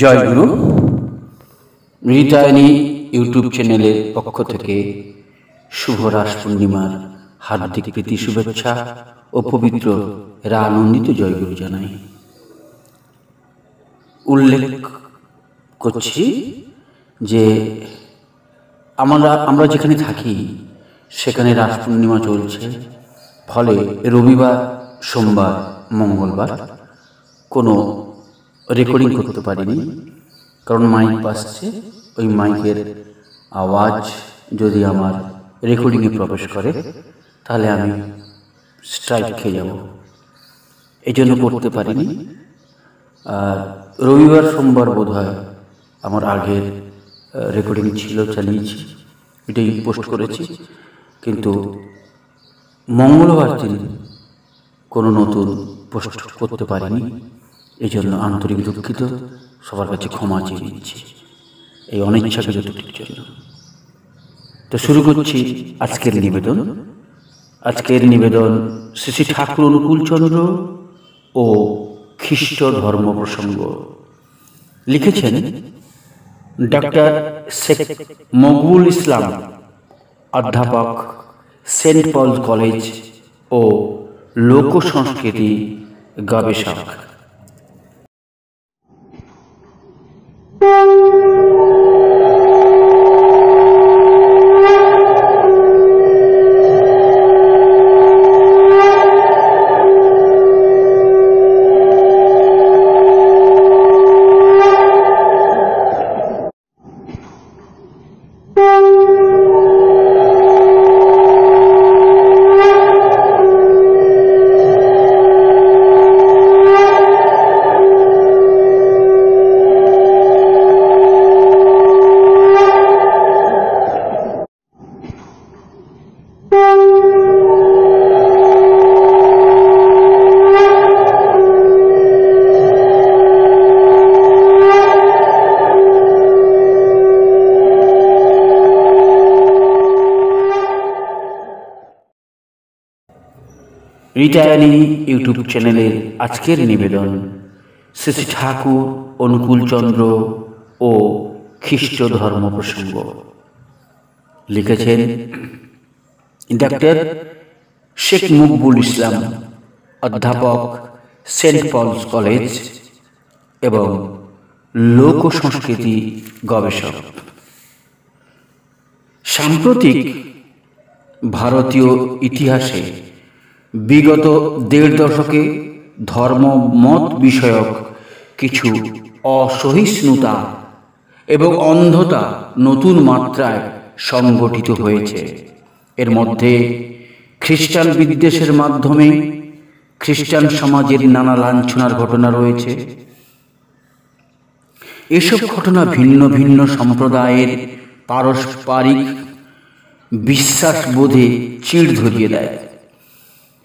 জয় গুরু রিটায়ানি YouTube চ্যানেলের পক্ষ থেকে শুভ রাস পূর্ণিমার হার্দিক প্রীতি শুভেচ্ছা ও পবিত্র আনন্দিত জয়গুরু জানাই। উল্লেখ করছি যে আমরা যেখানে থাকি সেখানে রাস পূর্ণিমা চলছে, ফলে রবিবার, সোমবার, মঙ্গলবার কোনো রেকর্ডিং করতে পারিনি, কারণ মাইক বাজছে। ওই মাইকের আওয়াজ যদি আমার রেকর্ডিংয়ে প্রবেশ করে তাহলে আমি স্ট্রাইক খেয়ে যাব, এই জন্য করতে পারিনি। আর রবিবার, সোমবার বোধ হয় আমার আগের রেকর্ডিং ছিল, চালিয়েছি, এটাই পোস্ট করেছি। কিন্তু মঙ্গলবার দিন কোনো নতুন পোস্ট করতে পারিনি, এই জন্য আন্তরিক দুঃখিত, সবার কাছে ক্ষমা চেয়ে নিচ্ছি এই অনিচ্ছাকৃত ত্রুটির জন্য। তো শুরু করছি আজকের নিবেদন। আজকের নিবেদন শ্রী শ্রী ঠাকুর অনুকূলচন্দ্র ও খ্রিস্ট ধর্ম প্রসঙ্গ। লিখেছেন ডক্টর শেখ মকবুল ইসলাম, অধ্যাপক, সেন্ট পল কলেজ ও লোক সংস্কৃতি গবেষক। রিটায়ানি ইউটিউব চ্যানেলের আজকের নিবেদন শ্রী শ্রী ঠাকুর অনুকূলচন্দ্র ও খ্রিস্ট ধর্ম প্রসঙ্গ। লিখেছেন ডক্টর শেখ মকবুল ইসলাম, অধ্যাপক, সেন্ট পলস কলেজ এবং লোক সংস্কৃতি গবেষক। সাম্প্রতিক ভারতীয় ইতিহাসে বিগত ১.৫ দশকে ধর্মমত বিষয়ক কিছু অসহিষ্ণুতা এবং অন্ধতা নতুন মাত্রায় সংগঠিত হয়েছে। এর মধ্যে খ্রিস্টান বিদ্বেষের মাধ্যমে খ্রিস্টান সমাজের নানা লাঞ্ছনার ঘটনা রয়েছে। এসব ঘটনা ভিন্ন ভিন্ন সম্প্রদায়ের পারস্পরিক বিশ্বাসবোধে চিড় ধরিয়ে দেয়।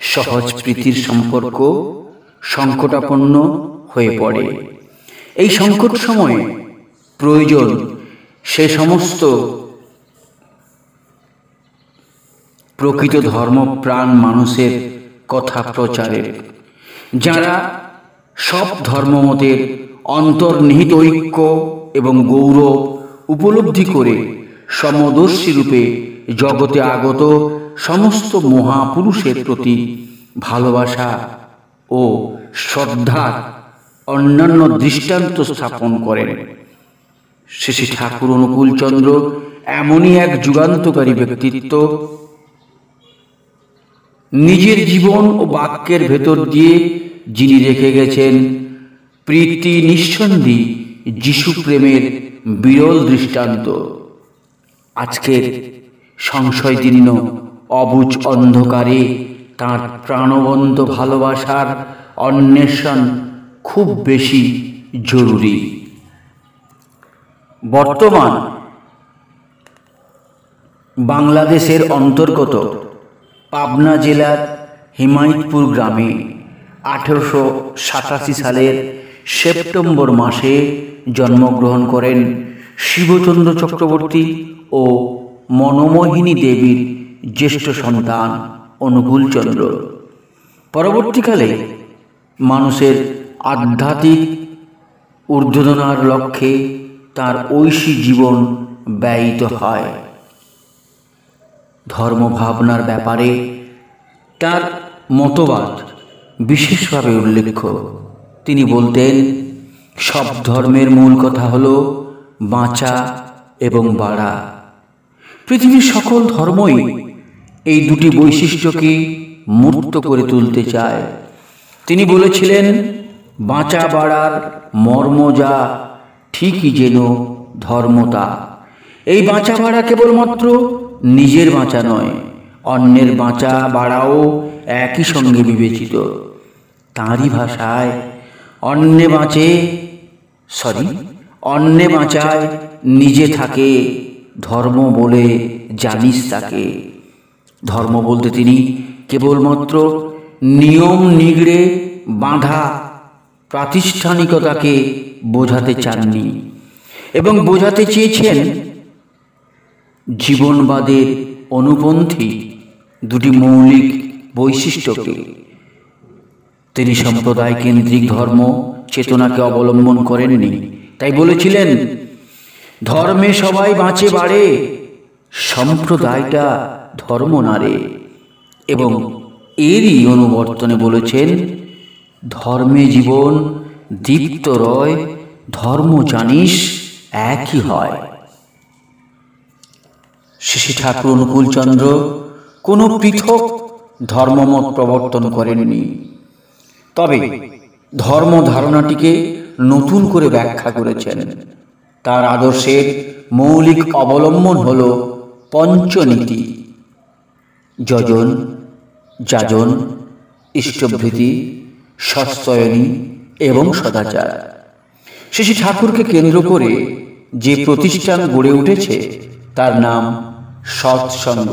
সহজ প্রীতির সম্পর্ক সংকটাপন্ন হয়ে পড়ে। এই সংকট সময়ে প্রয়োজন সে সমস্ত প্রকৃত ধর্মপ্রাণ মানুষের কথা প্রচারের, যারা সব ধর্মমতের অন্তর্নিহিত ঐক্য এবং গৌরব উপলব্ধি করে সমদর্শী রূপে জগতে আগত সমস্ত মহাপুরুষের প্রতি ভালোবাসা ও শ্রদ্ধার অন্যান্য দৃষ্টান্ত স্থাপন করেন। শ্রী শ্রী ঠাকুর অনুকূলচন্দ্র এমনই এক যুগান্তকারী ব্যক্তিত্ব, নিজের জীবন ও বাক্যের ভেতর দিয়ে যিনি রেখে গেছেন প্রীতি নিঃসন্ধি যিশু প্রেমের বিরল দৃষ্টান্ত। আজকের সংশয়দীর্ণ অবুঝ অন্ধকারে তাঁর প্রাণবন্ত ভালোবাসার অন্বেষণ খুব বেশি জরুরি। বর্তমান বাংলাদেশের অন্তর্গত পাবনা জেলার হিমায়তপুর গ্রামে 1887 সালের সেপ্টেম্বর মাসে জন্মগ্রহণ করেন শিবচন্দ্র চক্রবর্তী ও মনোমোহিনী দেবীর জ্যেষ্ঠ সন্তান অনুকূলচন্দ্র। পরবর্তীকালে মানুষের আধ্যাত্মিক ঊর্ধ্বতনার লক্ষ্যে তার ঐশী জীবন ব্যয়িত হয়। ধর্মভাবনার ব্যাপারে তার মতবাদ বিশেষভাবে উল্লেখ্য। তিনি বলতেন, সব ধর্মের মূল কথা হলো বাঁচা এবং বাড়া। পৃথিবীর সকল ধর্মই এই দুটি বৈশিষ্ট্যকে মূর্ত করে তুলতে চায়। তিনি বলেছিলেন, বাঁচা বাড়ার মর্ম যা, ঠিকই যেন ধর্মতা। এই বাঁচা বাড়া কেবলমাত্র নিজের বাঁচা নয়, অন্যের বাঁচা বাড়াও একই সঙ্গে বিবেচিত। তাঁরই ভাষায়, অন্যে বাঁচায় নিজে থাকে, ধর্ম বলে জানিস তাকে। ধর্ম বলতে তিনি কেবলমাত্র নিয়ম নিগড়ে বাঁধা প্রাতিষ্ঠানিকতাকে বোঝাতে চাননি, এবং বোঝাতে চেয়েছেন জীবনবাদের অনুপন্থী দুটি মৌলিক বৈশিষ্ট্যকে। তিনি সম্প্রদায় কেন্দ্রিক ধর্ম চেতনাকে অবলম্বন করেননি। তাই বলেছিলেন, ধর্মে সবাই বাঁচে বাড়ে, সম্প্রদায়টা ধর্ম নারে। এবং এরই অনুবর্তনে বলেছেন, ধর্মে জীবন দীপ্ত রয়, ধর্ম জানিস একই হয়। শ্রী শ্রী ঠাকুর অনুকূলচন্দ্র কোনো পৃথক ধর্মমত প্রবর্তন করেননি, তবে ধর্ম ধারণাটিকে নতুন করে ব্যাখ্যা করেছেন। তার আদর্শের মৌলিক অবলম্বন হল পঞ্চনীতি: যজন, যাজন, ইষ্টভৃতি, সৎসয়নী এবং সদাচার। শ্রী শ্রী ঠাকুরকে কেন্দ্র করে যে প্রতিষ্ঠান গড়ে উঠেছে তার নাম সৎসঙ্গ।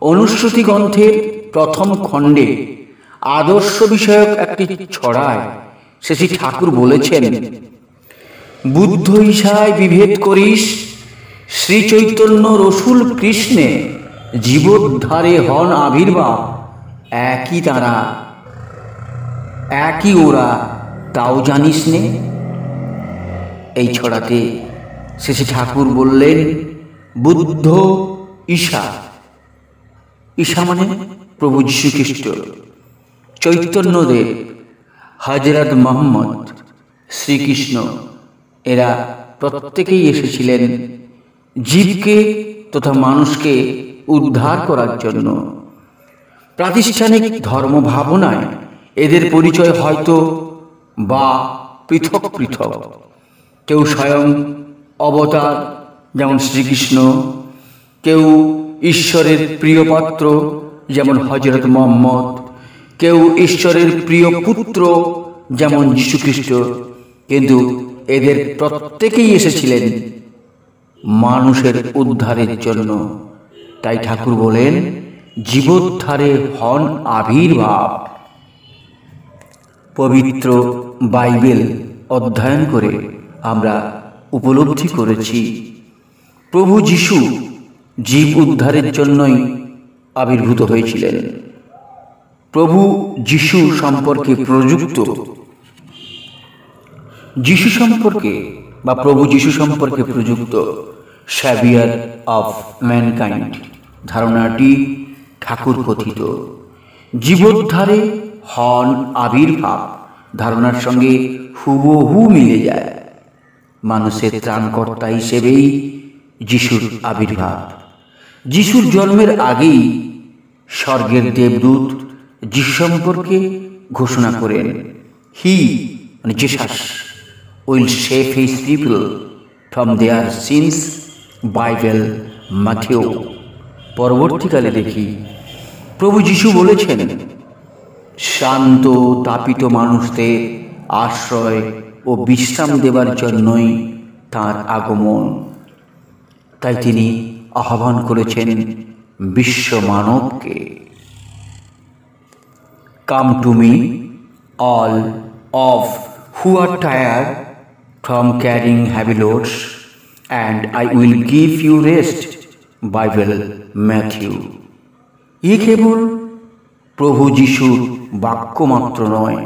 অনুশ্রুতি গ্রন্থের প্রথম খণ্ডে আদর্শ বিষয়ক একটি ছড়ায় শ্রী শ্রী ঠাকুর বলেছেন, বুদ্ধ ঈশায় বিভেদ করিস, শ্রী চৈতন্য রসুল কৃষ্ণে জীবোদ্ধারে হন আবির্ভাব, একই তারা একই ওরা, তাও জানিস নে। এই ছড়াতে শ্রী শ্রী ঠাকুর বললেন, বুদ্ধ ঈশা, ঈশা মানে প্রভু যীশু খ্রিস্ট, চৈতন্যদেব, হযরত মুহাম্মদ, শ্রীকৃষ্ণ, এরা প্রত্যেকেই এসেছিলেন জীবকে তথা মানুষকে উদ্ধার করার জন্য। প্রাতিষ্ঠানিক ধর্ম ভাবনায় এদের পরিচয় হয়তো বা পৃথক পৃথক। কেউ স্বয়ং অবতার যেমন শ্রীকৃষ্ণ, কেউ ঈশ্বরের প্রিয় পাত্র যেমন হযরত মুহাম্মদ, কেউ ঈশ্বরের প্রিয় পুত্র যেমন যীশু খ্রিস্ট, কিন্তু এদের প্রত্যেকেই এসেছিলেন মানুষের উদ্ধারের জন্য। তাই ঠাকুর বলেন, জীবোদ্ধারে হন আবির্ভাব। পবিত্র বাইবেল অধ্যয়ন করে আমরা উপলব্ধি করেছি প্রভু যীশু জীব উদ্ধারের জন্যই আবির্ভূত হয়েছিলেন। প্রভু যীশু সম্পর্কে প্রযুক্ত স্যাভিয়ার অফ ম্যানকাইন্ড ধারণাটি ঠাকুর কথিত জীবোদ্ধারে হন আবির্ভাব ধারণার সঙ্গে হুবহু মিলে যায়। মানুষের ত্রাণকর্তা হিসেবেই যিশুর আবির্ভাব। যিশুর জন্মের আগেই স্বর্গের দেবদূত যিশু সম্পর্কে ঘোষণা করেন, হি মানে Jesus will save his people from their sins, Bible Matthew. পরবর্তীকালে দেখি প্রভু যিশু বলেছেন, শান্ত তাপিত মানুষদের আশ্রয় ও বিশ্রাম দেবার জন্যই তাঁর আগমন। তাই তিনি আহ্বান করেছেন বিশ্ব মানবকে, come to me all of who are tired from carrying heavy loads and I will give you rest, Bible Matthew. এ কেবল প্রভু যিশুর বাক্য মাত্র নয়,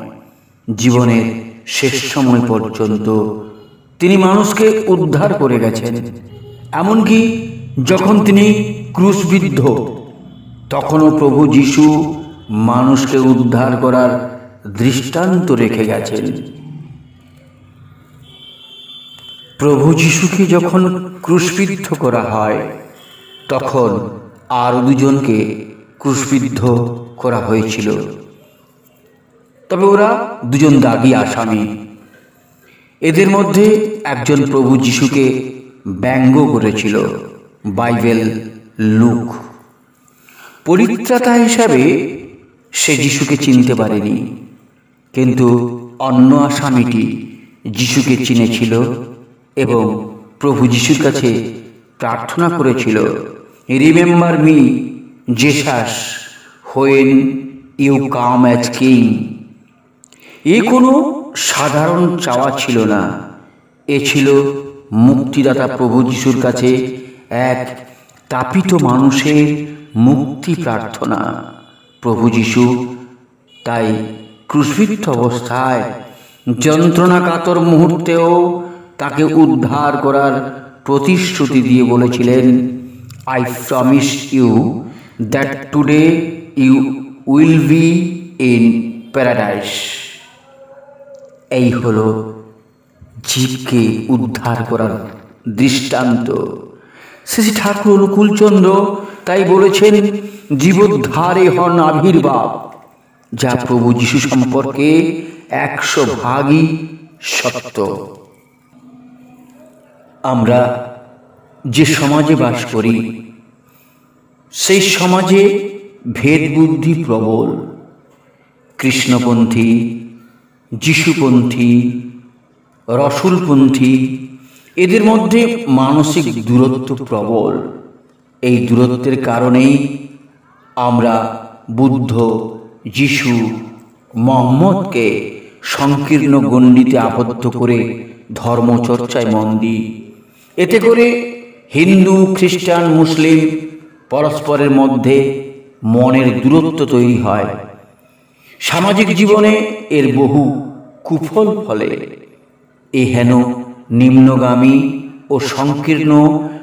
জীবনের শেষ সময় পর্যন্ত তিনি মানুষকে উদ্ধার করে গেছেন। এমনকি যখন তিনি ক্রুশবিদ্ধ, তখনও প্রভু যিশু মানুষকে উদ্ধার করার দৃষ্টান্ত রেখে গেছেন। প্রভু যিশুকে যখন ক্রুশবিদ্ধ করা হয়, তখন আরও দুজনকে ক্রুশবিদ্ধ করা হয়েছিল। তবে ওরা দুজন দাগী আসামি। এদের মধ্যে একজন প্রভু যিশুকে ব্যঙ্গ করেছিল, বাইবেল লুক। পরিত্রাতা হিসাবে সে যিশুকে চিনতে পারেনি, কিন্তু অন্য আসামিটি যিশুকে চিনেছিল এবং প্রভু যিশুর কাছে প্রার্থনা করেছিল, remember me Jesus when you come as king. এ কোনো সাধারণ চাওয়া ছিল না, এ ছিল মুক্তিদাতা প্রভু যিশুর কাছে এক তাপিত মানুষের মুক্তি প্রার্থনা। প্রভু যিশু তাই ক্রুশবিদ্ধ অবস্থায় যন্ত্রণা কাতর মুহূর্তেও তাকে উদ্ধার করার প্রতিশ্রুতি দিয়ে বলেছিলেন, I promise you that today you will be in paradise. এই হলো জীবকে উদ্ধার করার দৃষ্টান্ত। শ্রী ঠাকুর অনুকূলচন্দ্র তাই বলেছেন, জীবোদ্ধারে হন আবির্ভাব, যা প্রভু যিশু সম্পর্কে 100% সত্য। আমরা যে সমাজে বাস করি, সেই সমাজে ভেদ বুদ্ধি প্রবল। কৃষ্ণপন্থী, যিশুপন্থী, রসুলপন্থী, এদের মধ্যে মানসিক দূরত্ব প্রবল। এই দূরত্বের কারণেই আমরা বুদ্ধ, যিশু, মোহাম্মদকে সংকীর্ণ গণ্ডিতে আবদ্ধ করে ধর্মচর্চায় মন দিই। এতে করে হিন্দু, খ্রিস্টান, মুসলিম পরস্পরের মধ্যে মনের দূরত্ব তৈরি হয়। সামাজিক জীবনে এর বহু কুফল ফলে। এ হেন নিম্নগামী ও সংকীর্ণ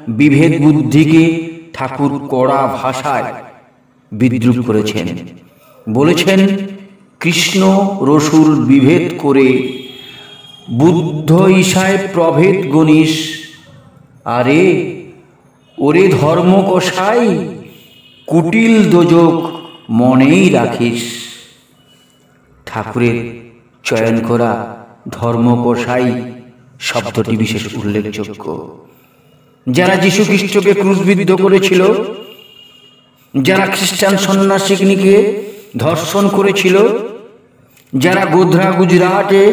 বিভেদ বুদ্ধিকে ঠাকুর কড়া ভাষায় বিদ্রূপ করেছেন। বলেছেন, কৃষ্ণ রসুল বিভেদ করে বুদ্ধ ঈশায় প্রভেদ গণিস। আরে ওরে ধর্ম কষাই, কুটিল দোজক মনেই রাখিস। ঠাকুরের চয়ন করা ধর্ম কষাই শব্দটি বিশেষ উল্লেখযোগ্য। যারা যীশু খ্রিস্টকে ক্রুশবিদ্ধ করেছিল, যারা খ্রিস্টান সন্ন্যাসিনীকে ধর্ষণ করেছিল, যারা গোধরা গুজরাটে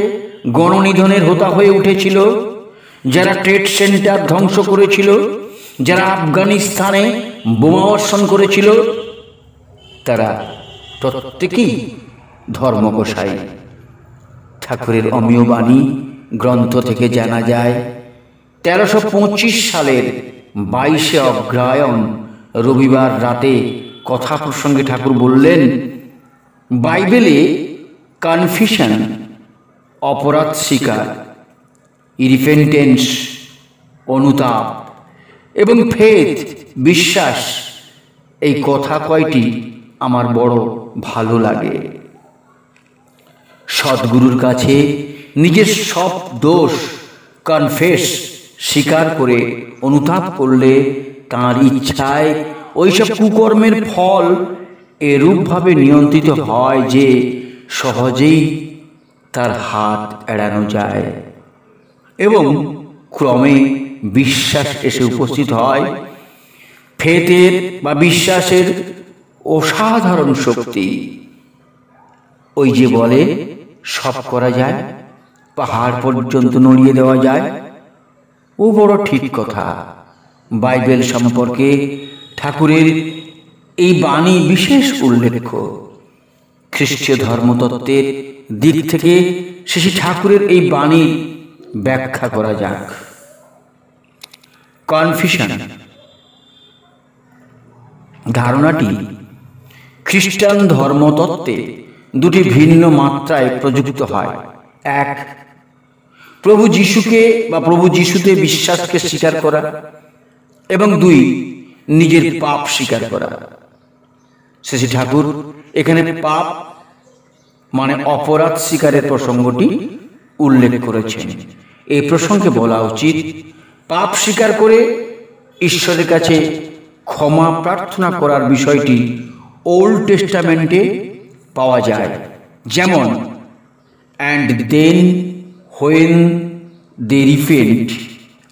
গণনিধনের হোতা হয়ে উঠেছিল, যারা ট্রেড সেন্টার ধ্বংস করেছিল, যারা আফগানিস্তানে বোমাবর্ষণ করেছিল, তারা প্রত্যেকেই ধর্মকোষাই। ঠাকুরের অমীয় বাণী গ্রন্থ থেকে জানা যায়, 1325 সালের 22শে অগ্রহায়ণ রবিবার রাতে কথা প্রসঙ্গে ঠাকুর বললেন, বাইবেলে কনফিশন অপরাধ স্বীকার, রিপেন্টেন্স অনুতাপ এবং ফেথ বিশ্বাস, এই কথা কয়টি আমার বড় ভালো লাগে। সদ্গুরুর কাছে নিজের সব দোষ কনফেস স্বীকার করে অনুতাপ করলে তাঁর ইচ্ছায় ওইসব কুকর্মের ফল এরূপভাবে নিয়ন্ত্রিত হয় যে সহজেই তার হাত এড়ানো যায় এবং ক্রমে বিশ্বাস এসে উপস্থিত হয়। ফেথের বা বিশ্বাসের অসাধারণ শক্তি। ওই যে বলে, সব করা যায়, পাহাড় পর্যন্ত নড়িয়ে দেওয়া যায়, ও বড় ঠিক কথা। বাইবেল সম্পর্কে ঠাকুরের এই বাণী বিশেষ উল্লেখ্য। খ্রিস্টীয় ধর্মতত্ত্বের দিক থেকে শ্রী ঠাকুরের এই বাণী ব্যাখ্যা করা যাক। কনফিশন ধারণাটি খ্রিস্টান ধর্মতত্ত্বে দুটি ভিন্ন মাত্রায় প্রযুক্ত হয়। এক, প্রভু যিশুকে বা প্রভু যিশুতে বিশ্বাসকে স্বীকার করা, এবং 2 নিজের পাপ স্বীকার করা। শ্রী ঠাকুর এখানে পাপ মানে অপরাধ স্বীকারের প্রসঙ্গটি উল্লেখ করেছেন। এই প্রসঙ্গে বলা উচিত, পাপ স্বীকার করে ঈশ্বরের কাছে ক্ষমা প্রার্থনা করার বিষয়টি ওল্ড টেস্টামেন্টে পাওয়া যায়। যেমন, and then when they repent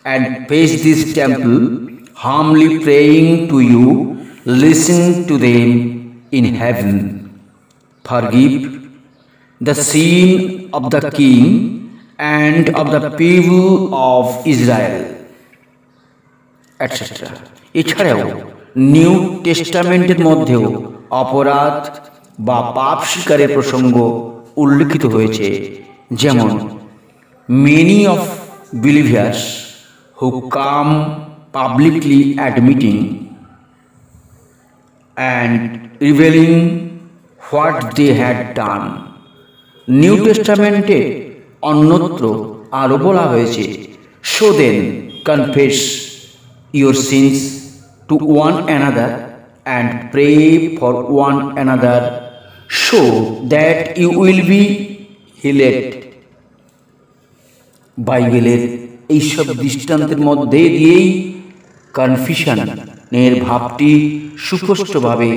and face this temple, humbly praying to you, listen to them in heaven, forgive the sin of the king and of the people of Israel, etc. এছাড়াও new টেস্টামেন্টের মধ্যেও অপরাধ বা পাপ স্বীকারের প্রসঙ্গ উল্লেখিত হয়েছে। যেমন, many of believers who come publicly admitting and revealing what they had done. New টেস্টামেন্টে অন্যত্র আরো বলা হয়েছে, so then confess your sins to one another and pray for one another so that you will be healed. বাইবেলের এইসব দৃষ্টান্তের মধ্যে দিয়েই কনফিশনের ভাবটি সুস্পষ্টভাবে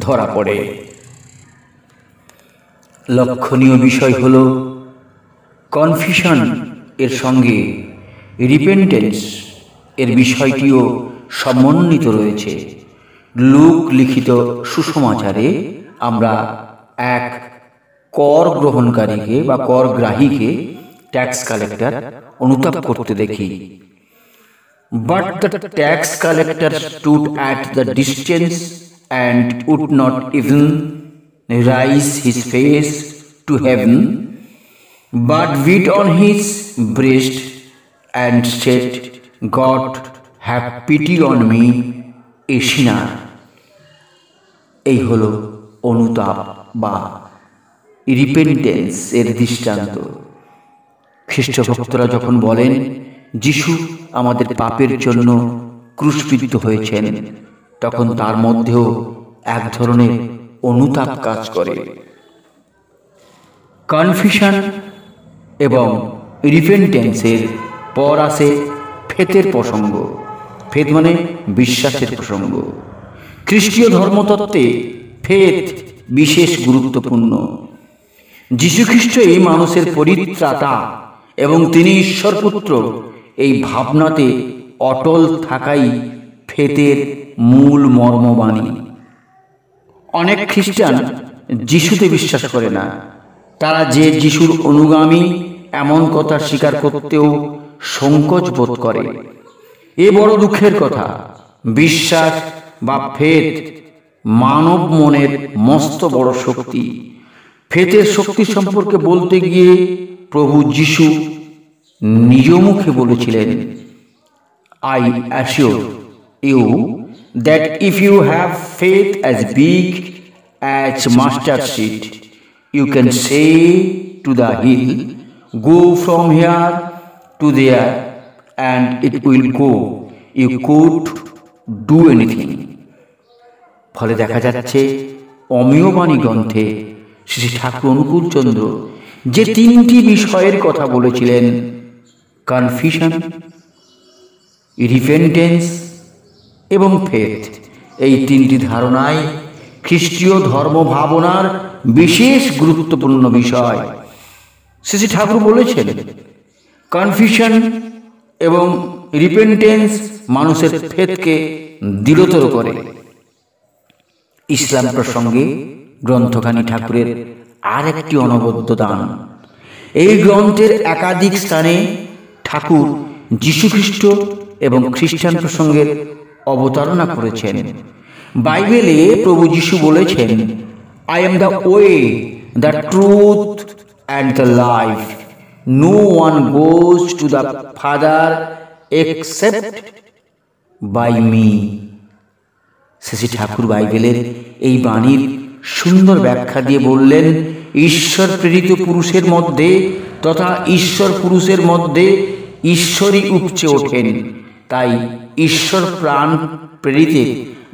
ধরা পড়ে। লক্ষণীয় বিষয় হল, কনফিশন এর সঙ্গে রিপেন্টেন্স এর বিষয়টিও সমন্বিত রয়েছে। লুক লিখিত সুসমাচারে আমরা এক কর গ্রহণকারীকে বা করগ্রাহীকে, ট্যাক্স কালেক্টর, অনুতাপ করতে দেখি। But the tax collector stood at the distance and would not even raise his face to heaven, but beat on his breast and said, God have pity on me, a sinner. এই হল অনুতাপ বা repentance এর দৃষ্টান্ত। খ্রিস্ট ভক্তরা যখন বলেন, যিশু আমাদের পাপের জন্য ক্রুশবিদ্ধ হয়েছেন, তখন তার মধ্যেও এক ধরনের অনুতাপ কাজ করে। কনফিশন এবং রিপেন্টেন্সের পর আসে ফেথের প্রসঙ্গ। ফেথ মানে বিশ্বাসের প্রসঙ্গ। খ্রিস্টীয় ধর্মতত্ত্বে ফেথ বিশেষ গুরুত্বপূর্ণ। যীশুখ্রিস্টই মানুষের পরিত্রাতা এবং তিনি ঈশ্বরপুত্র, এই ভাবনাতে অটল থাকাই ফেথের মূল মর্মবাণী। অনেক খ্রিস্টান যিশুতে বিশ্বাস করে না। তারা যে যিশুর অনুগামী এমন কথা স্বীকার করতেও সংকোচ বোধ করে। এ বড় দুঃখের কথা। বিশ্বাস বা ফেথ মানব মনের মস্ত বড় শক্তি। ফেথের শক্তি সম্পর্কে বলতে গিয়ে প্রভু যিশু নিজ মুখে বলেছিলেন, I assure you that if you have faith as big as mustard seed, you can say to the hill, go from here to there, and it will go. You could do anything. ফলে দেখা যাচ্ছে, অমেয়বাণী গ্রন্থে শ্রী ঠাকুর অনুকূলচন্দ্র যে 3টি বিষয়ের কথা বলেছিলেন, কনফিশন, repentance এবং ফেথ, এই 3টি ধারণাই খ্রিস্টীয় ধর্ম ভাবনার বিশেষ গুরুত্বপূর্ণ বিষয়। শ্রী ঠাকুর বলেছেন, কনফিশন এবং রিপেন্টেন্স মানুষের ফেথকে দৃঢ়তর করে। ইসলাম প্রসঙ্গে গ্রন্থখানি ঠাকুরের আর একটি অনবদ্য দান। এই গ্রন্থের একাধিক স্থানে ঠাকুর যীশুখ্রিস্ট এবং খ্রিস্টান প্রসঙ্গের অবতারণা করেছেন। বাইবেলে প্রভু যীশু বলেছেন, I am the way, the truth and the life, no one goes to the father except by me. Shri Thakur বাইবেলের এই বাণীর সুন্দর ব্যাখ্যা দিয়ে বললেন, ঈশ্বর প্রেরিত পুরুষের মধ্যে তথা ঈশ্বর পুরুষের মধ্যে ঈশ্বরই উপচে ওঠেন। তাই ঈশ্বর প্রাণ প্রেরিতের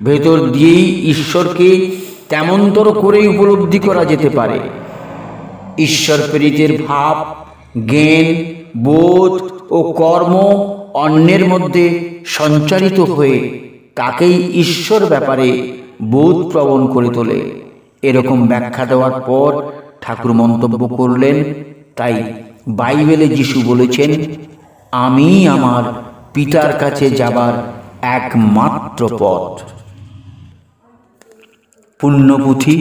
ভেতর দিয়েই ঈশ্বরকে তেমনতর করেই উপলব্ধি করা যেতে পারে। ঈশ্বর প্রেরিতের ভাব, জ্ঞান, বোধ ও কর্ম অন্যের মধ্যে সঞ্চারিত হয়ে তাকেই ঈশ্বর ব্যাপারে বোধ প্রবণ করে তোলে। এরকম ব্যাখ্যা দেওয়ার পর ঠাকুর মন্তব্য করলেন, তাই বাইবেলে যিশু বলেছেন, আমি আমার পিতার কাছে যাবার একমাত্র পথ। পুণ্যপুঁথি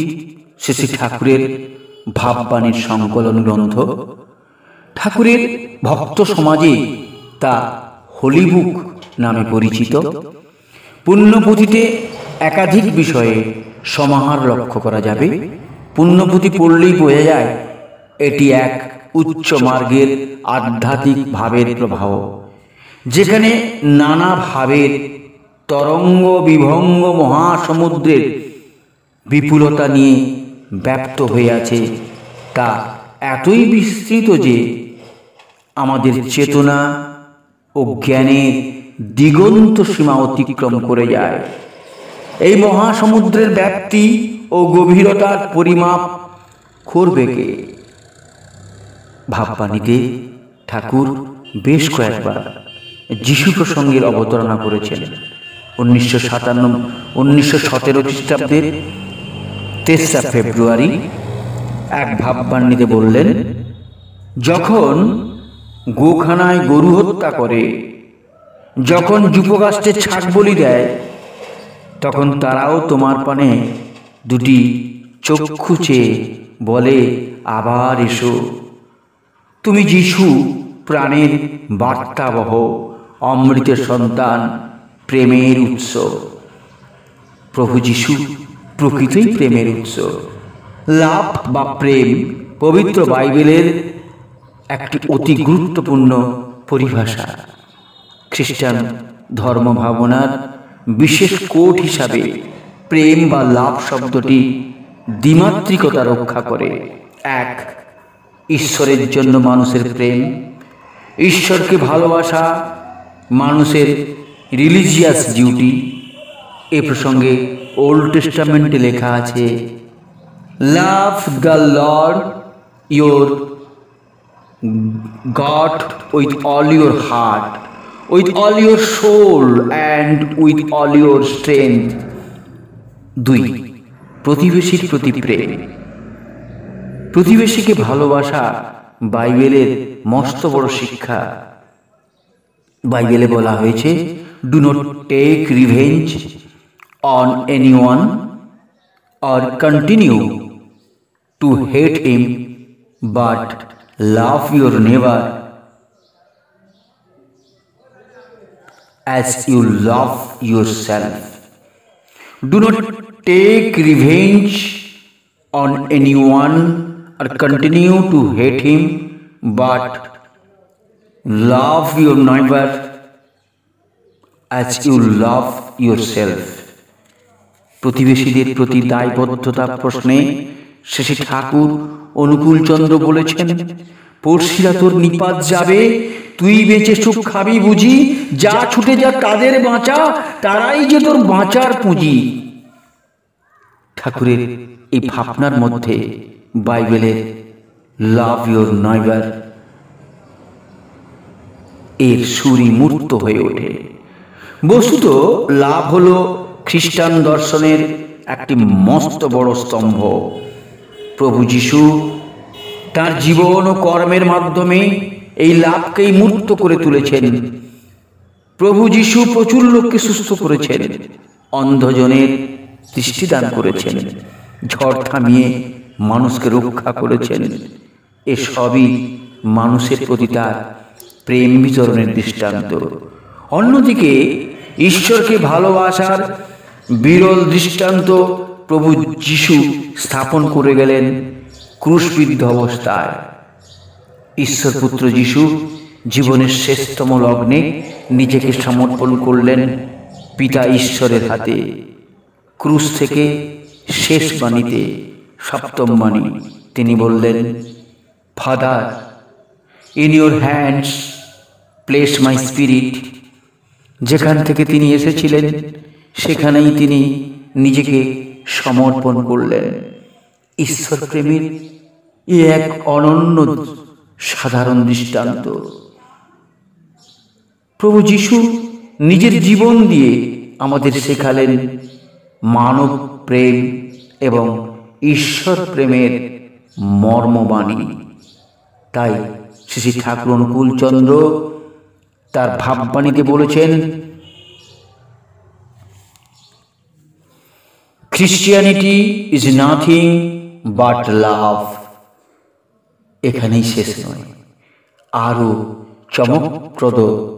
শ্রী শ্রী ঠাকুরের ভাববাণীর সংকলন গ্রন্থ। ঠাকুরের ভক্ত সমাজে তা হোলি বুক নামে পরিচিত। পুণ্যপুঁথিতে একাধিক বিষয়ে সমাহার লক্ষ্য করা যাবে। পুণ্যপুঁথি পড়লেই বোঝা যায় এটি এক উচ্চ মার্গের আধ্যাত্মিক ভাবের প্রবাহ, যেখানে নানা ভাবের তরঙ্গ বিভঙ্গ মহাসমুদ্রের বিপুলতা নিয়ে ব্যাপ্ত হয়ে আছে। তা এতই বিস্তৃত যে আমাদের চেতনা ও জ্ঞানের দিগন্ত সীমা অতিক্রম করে যায়। এই মহাসমুদ্রের ব্যাপ্তি ও গভীরতার পরিমাপ করবে কে? ভাববাণীতে ঠাকুর বেশ কয়েকবার যিশু প্রসঙ্গের অবতারণা করেছেন। 1917 খ্রিস্টাব্দের 3রা ফেব্রুয়ারি এক ভাববাণীতে বললেন, যখন গোখানায় গরু হত্যা করে, যখন যুপগাষ্টে ছাগ বলি দেয়, তখন তারাও তোমার পানে দুটি চক্ষু চেয়ে বলে, আবার এসো। তুমি যিশু, প্রাণের বার্তাবহ, অমৃতের সন্তান, প্রেমের উৎস। প্রভু যিশু প্রকৃতই প্রেমের উৎস। লাভ বা প্রেম পবিত্র বাইবেলের একটি অতি গুরুত্বপূর্ণ পরিভাষা। খ্রিস্টান ধর্ম ভাবনার বিশেষ কোড হিসাবে প্রেম বা লাভ শব্দটি দ্বিমাত্রিকতা রক্ষা করে। এক, ঈশ্বরের জন্য মানুষের প্রেম, ঈশ্বরকে ভালোবাসা মানুষের রিলিজিয়াস ডিউটি। এ প্রসঙ্গে ওল্ড টেস্টামেন্টে লেখা আছে, love the Lord your God with all your heart, with all your soul and with all your strength. 2, প্রতিবেশীর প্রতি প্রেম। প্রতিবেশীকে ভালোবাসা বাইবেলের মস্ত বড় শিক্ষা। বাইবেলে বলা হয়েছে, do not take revenge on anyone or continue to hate him, but love your neighbor as you love yourself. Do not take revenge on anyone or continue to hate him, but love your neighbor as you love yourself. প্রতিবেশীদের প্রতি দায়বদ্ধতা প্রশ্নে শেষে ঠাকুর অনুকূলচন্দ্র বলেছেন, পড়শিরা তোর নিপাত যাবে, তুই বেঁচে সুখ খাবি বুঝি, যা ছুটে যা তাদের বাঁচা, তারাই যে তোর বাঁচার পুঁজি। ঠাকুরের এই ভাবনার মধ্যে বাইবেলের লাভ ইয়োর নেইবার এর সুরই মূর্ত হয়ে ওঠে। বস্তুত লাভ হলো খ্রিস্টান দর্শনের একটি মস্ত বড় স্তম্ভ। প্রভু যিশু তার জীবন ও কর্মের মাধ্যমে এই লাভকেই মূর্ত করে তুলেছেন। প্রভু যিশু প্রচুর লোককে সুস্থ করেছেন, অন্ধজনের দৃষ্টিদান করেছেন, ঝড় থামিয়ে মানুষকে রক্ষা করেছেন। এসবই মানুষের প্রতি তার প্রেম বিতরণের দৃষ্টান্ত। অন্যদিকে ঈশ্বরকে ভালোবাসার বিরল দৃষ্টান্ত প্রভু যিশু স্থাপন করে গেলেন ক্রুশবিদ্ধ অবস্থায়। ঈশ্বরপুত্র যিশু জীবনের শেষতম লগ্নে নিজেকে সমর্পণ করলেন পিতা ঈশ্বরের হাতে। ক্রুশ থেকে শেষ বাণীতে, সপ্তম বাণী, তিনি বললেন, father in your hands place my spirit. যেখান থেকে তিনি এসেছিলেন সেখানেই তিনি নিজেকে সমর্পণ করলেন। ঈশ্বর প্রেমের এ এক অনন্য সাধারণ দৃষ্টান্ত। প্রভু যীশু নিজের জীবন দিয়ে আমাদের শেখালেন মানব প্রেম এবং ঈশ্বর প্রেমের মর্মবাণী। তাই শ্রী ঠাকুর অনুকূলচন্দ্র তার ভাববাণীতে বলেছেন, খ্রিস্টিয়ানিটি ইজ নাথিং বাট লাভ। এখানেই শেষ নয়, আরও চমকপ্রদ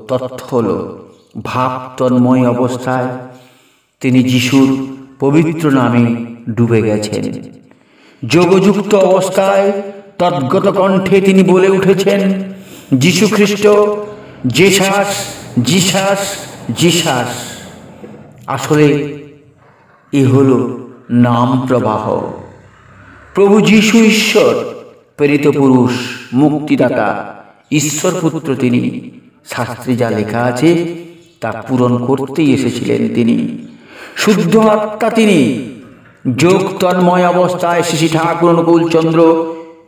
তথ্য হল ভাব তন্ময় অবস্থায় তিনি যিশুর পবিত্র নামে ডুবে গেছেন। যোগযুক্ত অবস্থায় তদ্গত কণ্ঠে তিনি বলে উঠেছেন, যীশু খ্রিস্ট, জেসাস, জিসাস, জিসাস। আসলে এ হল নাম প্রবাহ। প্রভু যীশু ঈশ্বর প্রেরিত পুরুষ, মুক্তিদাতা, ঈশ্বর পুত্র তিনি। শাস্ত্রে যা লেখা আছে তা পূরণ করতেই এসেছিলেন তিনি। শুদ্ধ আত্মা তিনি। যোগ তন্ময় অবস্থায় শ্রী ঠাকুর অনুকূলচন্দ্র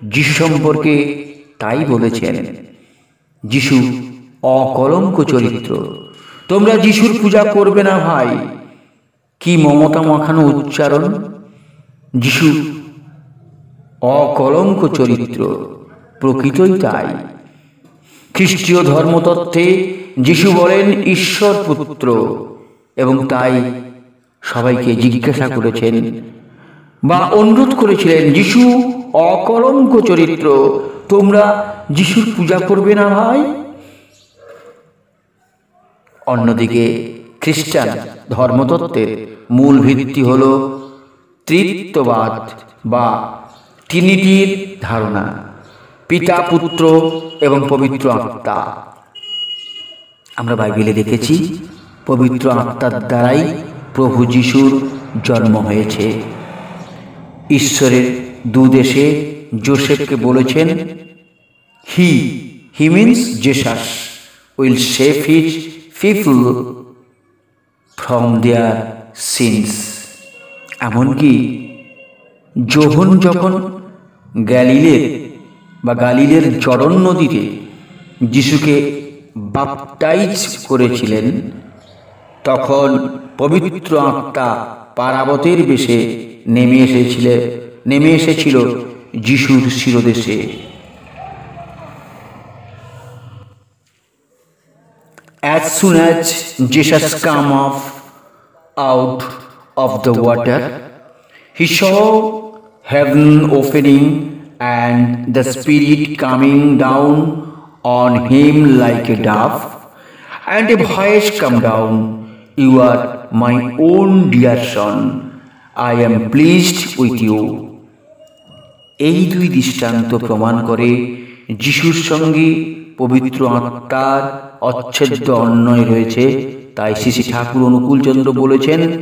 যিশু সম্পর্কে তাই বলেছেন, যিশু অকলঙ্ক চরিত্র। তোমরা যিশুর পূজা করবে না ভাই। কি মমতা মাখানো উচ্চারণ! যিশু অকলঙ্ক চরিত্র, প্রকৃতই তাই। খ্রিস্টীয় ধর্মতত্ত্বে যিশু বলেন ঈশ্বর পুত্র, এবং তাই সবাইকে জিজ্ঞাসা করেছেন বা অনুরোধ করেছিলেন, যিশু অকলঙ্ক চরিত্র, তোমরা যিশুর পূজা করবে না ভাই। অন্যদিকে খ্রিস্টান ধর্মতত্ত্বের মূল ভিত্তি হল ত্রিত্ববাদ বা ট্রিনিটির ধারণা, পিতা, পুত্র এবং পবিত্র আত্মা। আমরা বাইবেলে দেখেছি পবিত্র আত্মার দ্বারাই প্রভু যিশুর জন্ম হয়েছে। ঈশ্বরের দুদেশে যোসেফকে বলেছেন, he means Jesus will save his people from their sins. এমনকি যোহন যখন গালিলের জর্ডন নদীতে যিশুকে বাপটাইজ করেছিলেন, তখন পবিত্র আত্মা পারাবতের বেশে নেমে এসেছিল যিশুর শিরদেশে। As soon as Jesus came up out of the water, he saw heaven opening and the Spirit coming down on him like a dove, and a voice come down, "You are my own dear son, I am pleased with you." এই দুই দৃষ্টান্ত প্রমাণ করে যিশুর সঙ্গে পবিত্র আত্মার অচ্ছেদ্য অন্বয় রয়েছে। তাই শ্রী ঠাকুর অনুকূলচন্দ্র বলেছেন,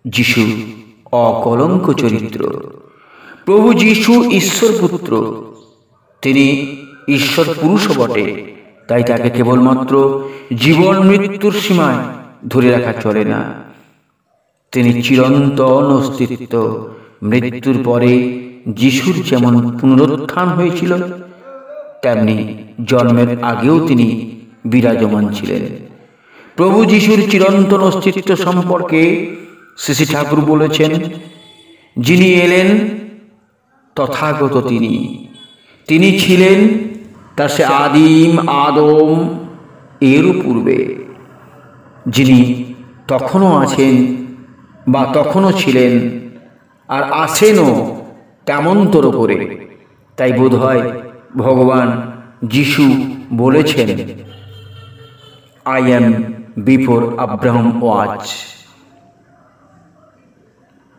যিশু অকলঙ্ক চরিত্র। প্রভু যিশু ঈশ্বর পুত্র, তিনি ঈশ্বর পুরুষও বটে। তাই তাকে কেবলমাত্র জীবন মৃত্যুর সীমায় ধরে রাখা চলে না। তিনি চিরন্তন অস্তিত্ব। মৃত্যুর পরে যিশুর যেমন পুনরুত্থান হয়েছিল, তেমনি জন্মের আগেও তিনি বিরাজমান ছিলেন। প্রভু যিশুর চিরন্তন অস্তিত্ব সম্পর্কে শ্রী ঠাকুর বলেছেন, যিনি এলেন তথাগত তিনি ছিলেন তা সে আদিম আদম এরও পূর্বে, যিনি তখনও আছেন বা তখনও ছিলেন আর আছেনও তেমনতর করে। তাই বোধ হয় ভগবান যিশু বলেছেন, আই অ্যাম বিফোর আব্রাহাম ওয়াজ।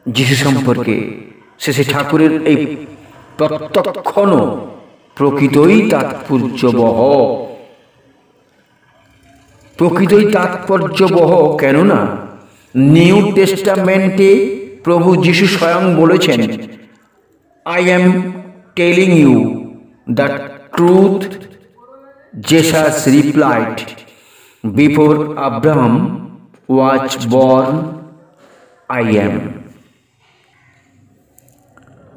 যিশু সম্পর্কে শ্রী ঠাকুরের এই প্রত্যক্ষণ প্রকৃতই তাৎপর্যবহ। কেননা নিউ টেস্টামেন্টে প্রভু যিশু স্বয়ং বলেছেন, I am telling you the truth, Jesus replied, "Before Abraham was born, I am."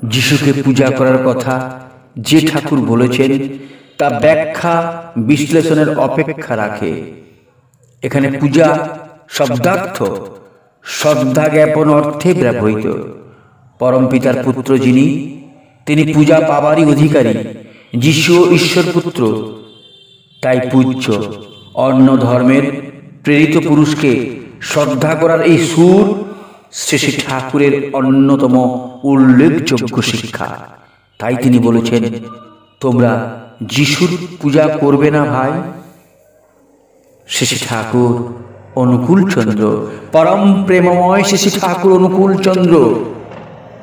যিশুকে পূজা করার কথা যে ঠাকুর বলেছেন তা ব্যাখ্যা বিশ্লেষণের অপেক্ষা রাখে। এখানে পূজা শব্দার্থ শ্রদ্ধা জ্ঞাপন অর্থে ব্যবহৃত। পরমপিতার পুত্র যিনি, তিনি পূজা পাবারই অধিকারী। যিশু ঈশ্বর পুত্র, তাই পূজ্য। অন্য ধর্মের প্রেরিত পুরুষকে শ্রদ্ধা করার এই সুর শ্রী শ্রী ঠাকুরের অন্যতম উল্লেখযোগ্য শিক্ষা। তাই তিনি বলেছেন, তোমরা যিশুর পূজা করবে না ভাই? শ্রী শ্রী ঠাকুর অনুকূল চন্দ্র, পরম প্রেমময় শ্রী শ্রী ঠাকুর অনুকূল চন্দ্র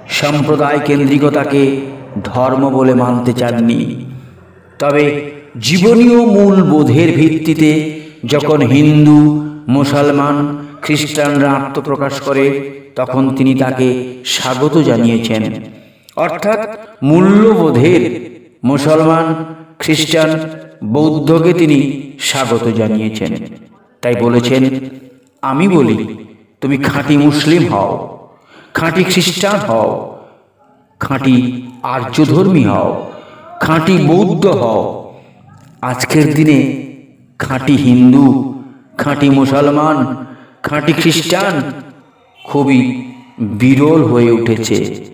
সম্প্রদায় কেন্দ্রিকতাকে ধর্ম বলে মানতে চাননি। তবে জীবনীয় মূল বোধের ভিত্তিতে যখন হিন্দু, মুসলমান, খ্রিস্টানরা আত্মপ্রকাশ করে তখন তিনি তাকে স্বাগত জানিয়েছেন। অর্থাৎ মূল্যবোধের মুসলমান, খ্রিস্টান, বৌদ্ধকে তিনি স্বাগত জানিয়েছেন। তাই বলেছেন, আমি বলি তুমি খাঁটি মুসলিম হও, খাঁটি খ্রিস্টান হও, খাঁটি আর্যধর্মী হও, খাঁটি বৌদ্ধ হও। আজকের দিনে খাঁটি হিন্দু, খাঁটি মুসলমান, খাঁটি খ্রিস্টান খুবই বিরল হয়ে উঠেছে।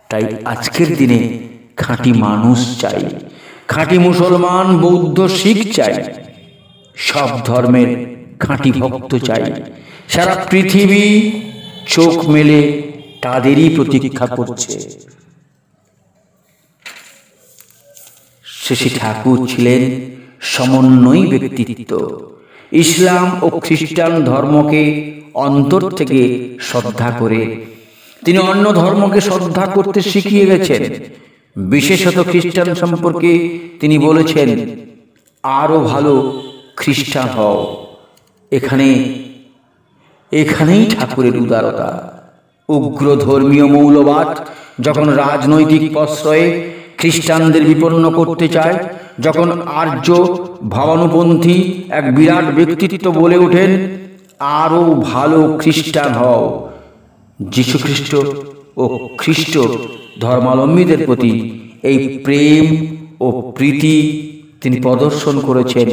তাই আজকের দিনে খাঁটি মানুষ চাই, খাঁটি মুসলমান, বৌদ্ধ, শিখ চাই, সব ধর্মের খাঁটি ভক্ত চাই। সারা পৃথিবী চোখ মেলে তাদেরই প্রতীক্ষা করছে। শ্রী শ্রী ঠাকুর ছিলেন সমন্বয়ী ব্যক্তিত্ব। ইসলাম ও খ্রিস্টান ধর্মকে অন্তর থেকে শ্রদ্ধা করে তিনি অন্য ধর্মকে শ্রদ্ধা করতে শিখিয়ে গেছেন। বিশেষত খ্রিস্টান সম্পর্কে তিনি বলেছেন, আরো ভালো খ্রিস্টান হও। এখানেই ঠাকুরের উদারতা। উগ্র ধর্মীয় মৌলবাদ যখন রাজনৈতিক প্রশ্রয়ে খ্রিস্টানদের বিপন্ন করতে চায়, যখন আর্য ভাবানুপন্থী এক বিরাট ব্যক্তিত্ব বলে ওঠেন, আরো ভালো খ্রিস্টান হও। যীশু খ্রিস্ট ও খ্রিস্ট ধর্মাবলম্বীদের প্রতি এই প্রেম ও প্রীতি তিনি প্রদর্শন করেছেন।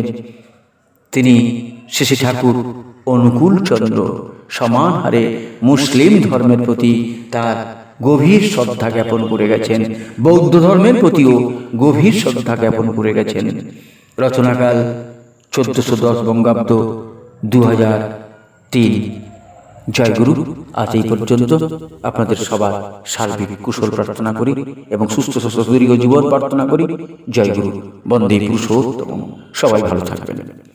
তিনি শ্রী শ্রী ঠাকুর অনুকূল চন্দ্র সমান হারে মুসলিম ধর্মের প্রতি তার গভীর শ্রদ্ধা জ্ঞাপন করে গেছেন, বৌদ্ধ ধর্মের প্রতিও গভীর শ্রদ্ধা জ্ঞাপন করে গেছেন। রচনাকাল 1410 বঙ্গাব্দ 2003। জয়গুরু। আজ এই পর্যন্ত। আপনাদের সবার সার্বিক কুশল প্রার্থনা করি এবং সুস্থ সুদীর্ঘ জীবন প্রার্থনা করি। জয়গুরু। বন্দে পুরুষোত্তম। সবাই ভালো থাকবেন।